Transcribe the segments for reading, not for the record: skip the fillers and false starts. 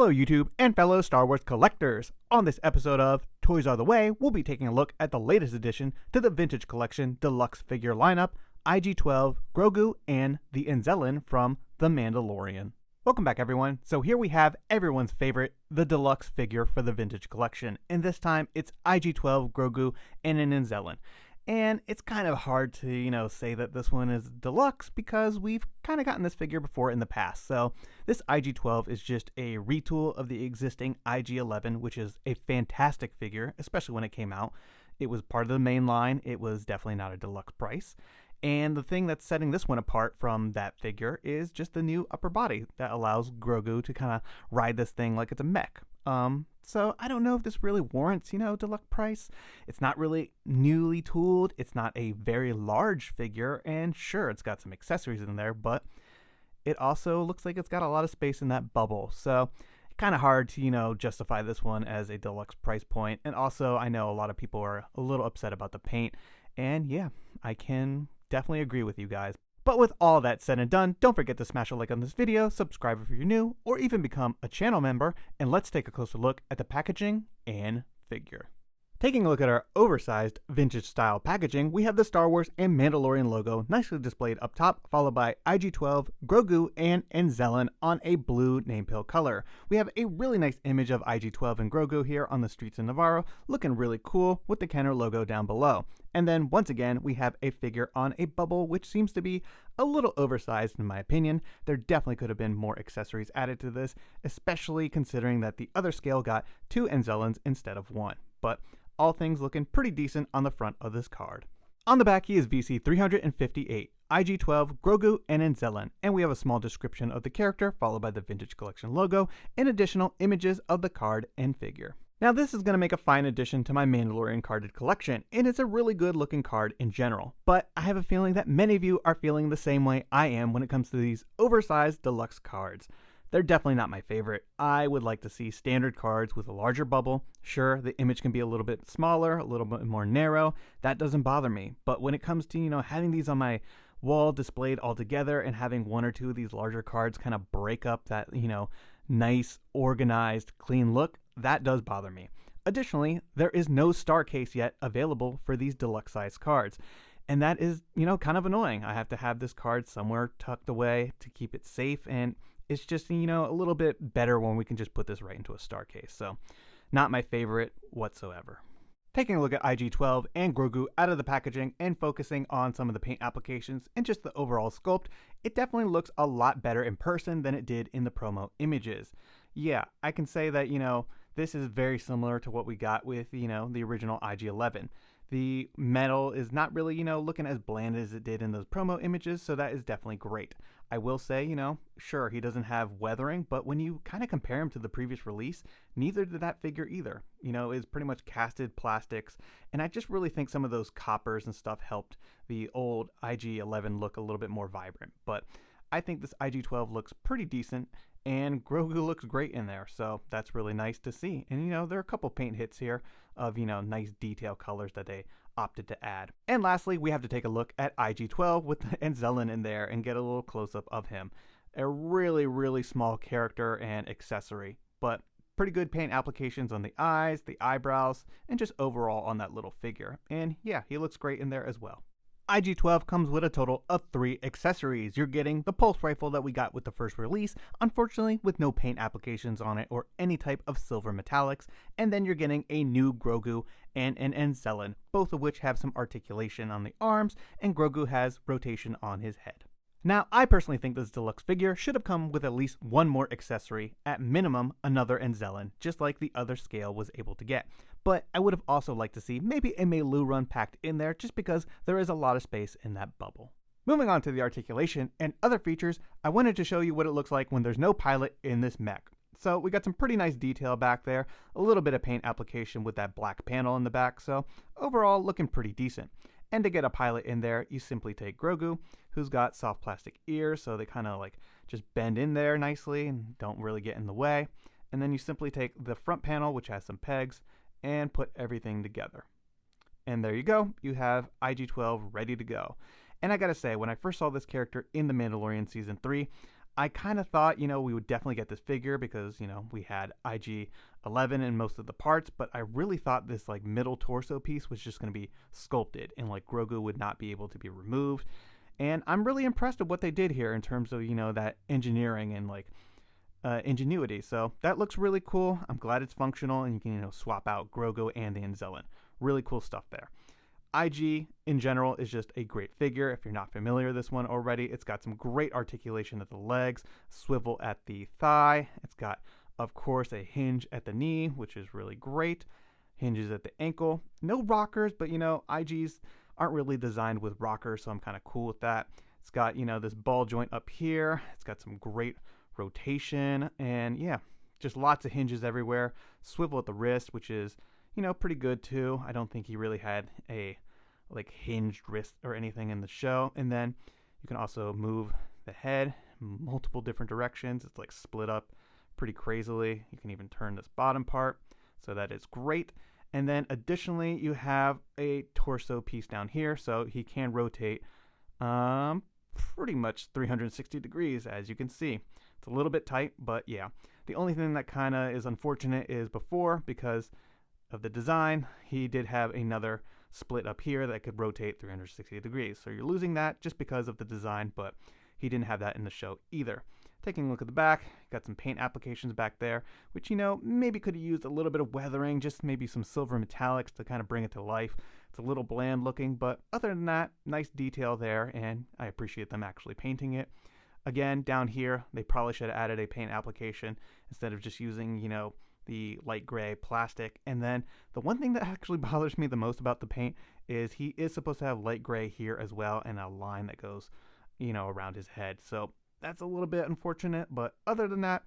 Hello YouTube and fellow Star Wars collectors! On this episode of Toys Are the Way, we'll be taking a look at the latest addition to the Vintage Collection Deluxe figure lineup, IG-12, Grogu, and the Anzellan from The Mandalorian. Welcome back everyone. So here we have everyone's favorite, the Deluxe figure for the Vintage Collection, and this time it's IG-12, Grogu, and an Anzellan. And it's kind of hard to, say that this one is deluxe because we've kind of gotten this figure before in the past. So this IG-12 is just a retool of the existing IG-11, which is a fantastic figure, especially when it came out. It was part of the main line. It was definitely not a deluxe price. And the thing that's setting this one apart from that figure is just the new upper body that allows Grogu to kind of ride this thing like it's a mech. So I don't know if this really warrants, deluxe price. It's not really newly tooled. It's not a very large figure, and sure, it's got some accessories in there, but it also looks like it's got a lot of space in that bubble. So kind of hard to, justify this one as a deluxe price point. And also, I know a lot of people are a little upset about the paint, and yeah, I can definitely agree with you guys. But with all that said and done, don't forget to smash a like on this video, subscribe if you're new, or even become a channel member, and let's take a closer look at the packaging and figure. Taking a look at our oversized vintage style packaging, we have the Star Wars and Mandalorian logo nicely displayed up top, followed by IG-12, Grogu, and Anzellan on a blue name pill color. We have a really nice image of IG-12 and Grogu here on the streets in Navarro, looking really cool with the Kenner logo down below. And then once again, we have a figure on a bubble, which seems to be a little oversized in my opinion. There definitely could have been more accessories added to this, especially considering that the other scale got 2 Anzellans instead of 1. But all things looking pretty decent on the front of this card. On the back, he is VC 358, IG-12, Grogu, and Anzellan, and we have a small description of the character followed by the Vintage Collection logo and additional images of the card and figure. Now this is going to make a fine addition to my Mandalorian carded collection, and it's a really good looking card in general, but I have a feeling that many of you are feeling the same way I am when it comes to these oversized deluxe cards. They're definitely not my favorite. I would like to see standard cards with a larger bubble. Sure, the image can be a little bit smaller, a little bit more narrow. That doesn't bother me. But when it comes to, having these on my wall displayed all together and having one or two of these larger cards kind of break up that, nice, organized, clean look, that does bother me. Additionally, there is no star case yet available for these deluxe size cards. And that is, kind of annoying. I have to have this card somewhere tucked away to keep it safe, and it's just, a little bit better when we can just put this right into a star case. So, not my favorite whatsoever. Taking a look at IG-12 and Grogu out of the packaging and focusing on some of the paint applications and just the overall sculpt, it definitely looks a lot better in person than it did in the promo images. Yeah, I can say that, this is very similar to what we got with, the original IG-11. The metal is not really, looking as bland as it did in those promo images, so that is definitely great. I will say, sure, he doesn't have weathering, but when you kind of compare him to the previous release, neither did that figure either. It's pretty much casted plastics, and I just really think some of those coppers and stuff helped the old IG-11 look a little bit more vibrant. But I think this IG-12 looks pretty decent, and Grogu looks great in there, so that's really nice to see. And there are a couple paint hits here of nice detail colors that they opted to add. And lastly, we have to take a look at IG-12 with the Anzellan in there and get a little close-up of him. A really small character and accessory, but pretty good paint applications on the eyes, the eyebrows, and just overall on that little figure. And yeah, he looks great in there as well. IG-12 comes with a total of 3 accessories. You're getting the pulse rifle that we got with the first release, unfortunately with no paint applications on it or any type of silver metallics, and then you're getting a new Grogu and an Anzellan, both of which have some articulation on the arms, and Grogu has rotation on his head. Now, I personally think this deluxe figure should have come with at least one more accessory, at minimum another Anzellan, just like the other scale was able to get. But I would have also liked to see maybe a Melu run packed in there just because there is a lot of space in that bubble. Moving on to the articulation and other features, I wanted to show you what it looks like when there's no pilot in this mech. So we got some pretty nice detail back there, a little bit of paint application with that black panel in the back, so overall looking pretty decent. And to get a pilot in there, you simply take Grogu, who's got soft plastic ears, so they kind of like just bend in there nicely and don't really get in the way. And then you simply take the front panel, which has some pegs, and put everything together. And there you go, you have IG-12 ready to go. And I gotta say, when I first saw this character in The Mandalorian Season 3, I kind of thought, we would definitely get this figure because, we had IG-11 in most of the parts, but I really thought this like middle torso piece was just going to be sculpted and like Grogu would not be able to be removed. And I'm really impressed with what they did here in terms of, that engineering and like ingenuity. So that looks really cool. I'm glad it's functional and you can, swap out Grogu and the Anzellan. Really cool stuff there. IG in general is just a great figure. If you're not familiar with this one already, it's got some great articulation at the legs, swivel at the thigh. It's got, of course, a hinge at the knee, which is really great. Hinges at the ankle. No rockers, but IGs aren't really designed with rockers, so I'm kind of cool with that. It's got, this ball joint up here. It's got some great rotation and yeah, just lots of hinges everywhere. Swivel at the wrist, which is pretty good too. I don't think he really had a like hinged wrist or anything in the show. And then you can also move the head multiple different directions. It's like split up pretty crazily. You can even turn this bottom part, so that is great. And then additionally, you have a torso piece down here, so he can rotate pretty much 360 degrees, as you can see. It's a little bit tight, but yeah. The only thing that kind of is unfortunate is before, because of the design, he did have another split up here that could rotate 360 degrees. So you're losing that just because of the design, but he didn't have that in the show either. Taking a look at the back, got some paint applications back there, which, maybe could have used a little bit of weathering, just maybe some silver metallics to kind of bring it to life. It's a little bland looking, but other than that, nice detail there, and I appreciate them actually painting it. Again, down here, they probably should have added a paint application instead of just using, the light gray plastic. And then the one thing that actually bothers me the most about the paint is he is supposed to have light gray here as well and a line that goes, around his head. So that's a little bit unfortunate, but other than that,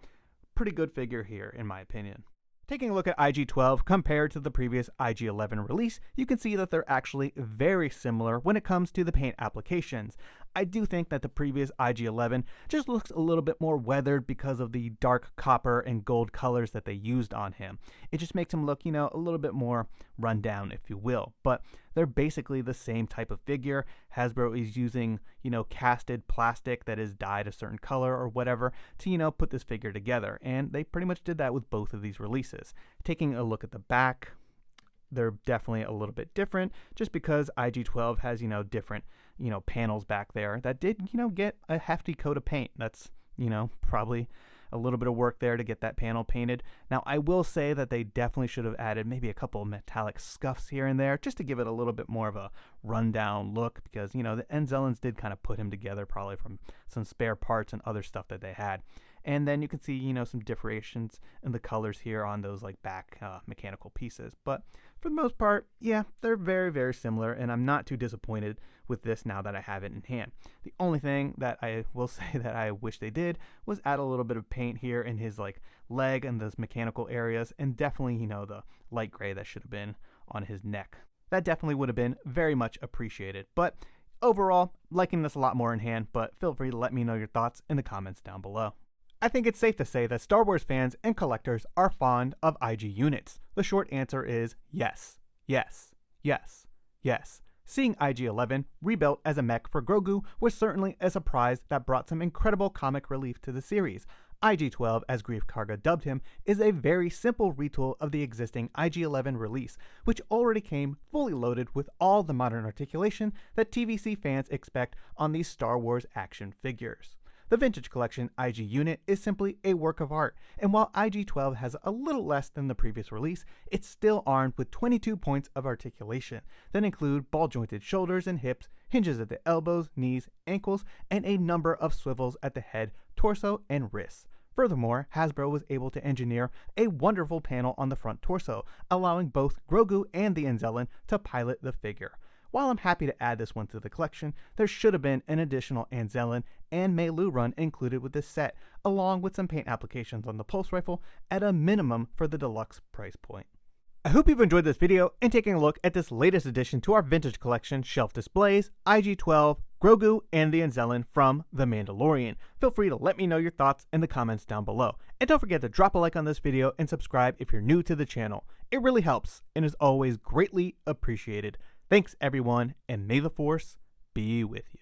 pretty good figure here in my opinion. Taking a look at IG-12 compared to the previous IG-11 release, you can see that they're actually very similar when it comes to the paint applications. I do think that the previous IG-11 just looks a little bit more weathered because of the dark copper and gold colors that they used on him. It just makes him look, a little bit more run down, if you will. But they're basically the same type of figure. Hasbro is using, casted plastic that is dyed a certain color or whatever to, put this figure together. And they pretty much did that with both of these releases. Taking a look at the back, they're definitely a little bit different just because IG-12 has, different, panels back there that did, get a hefty coat of paint. That's, probably a little bit of work there to get that panel painted. Now, I will say that they definitely should have added maybe a couple of metallic scuffs here and there just to give it a little bit more of a rundown look because, the Anzellans did kind of put him together probably from some spare parts and other stuff that they had. And then you can see, some differentiations in the colors here on those like back mechanical pieces. But for the most part, yeah, they're very, very similar. And I'm not too disappointed with this now that I have it in hand. The only thing that I will say that I wish they did was add a little bit of paint here in his like leg and those mechanical areas. And definitely, the light gray that should have been on his neck. That definitely would have been very much appreciated. But overall, liking this a lot more in hand. But feel free to let me know your thoughts in the comments down below. I think it's safe to say that Star Wars fans and collectors are fond of IG units. The short answer is yes, yes, yes, yes. Seeing IG-11 rebuilt as a mech for Grogu was certainly a surprise that brought some incredible comic relief to the series. IG-12, as Grief Karga dubbed him, is a very simple retool of the existing IG-11 release, which already came fully loaded with all the modern articulation that TVC fans expect on these Star Wars action figures. The Vintage Collection IG unit is simply a work of art, and while IG-12 has a little less than the previous release, it's still armed with 22 points of articulation that include ball-jointed shoulders and hips, hinges at the elbows, knees, ankles, and a number of swivels at the head, torso, and wrists. Furthermore, Hasbro was able to engineer a wonderful panel on the front torso, allowing both Grogu and the Anzellan to pilot the figure. While I'm happy to add this one to the collection, there should have been an additional Anzellan and Mei-Lu run included with this set, along with some paint applications on the pulse rifle at a minimum for the deluxe price point. I hope you've enjoyed this video and taking a look at this latest addition to our Vintage Collection shelf displays, IG-12, Grogu, and the Anzellan from The Mandalorian. Feel free to let me know your thoughts in the comments down below. And don't forget to drop a like on this video and subscribe if you're new to the channel. It really helps and is always greatly appreciated. Thanks everyone, and may the Force be with you.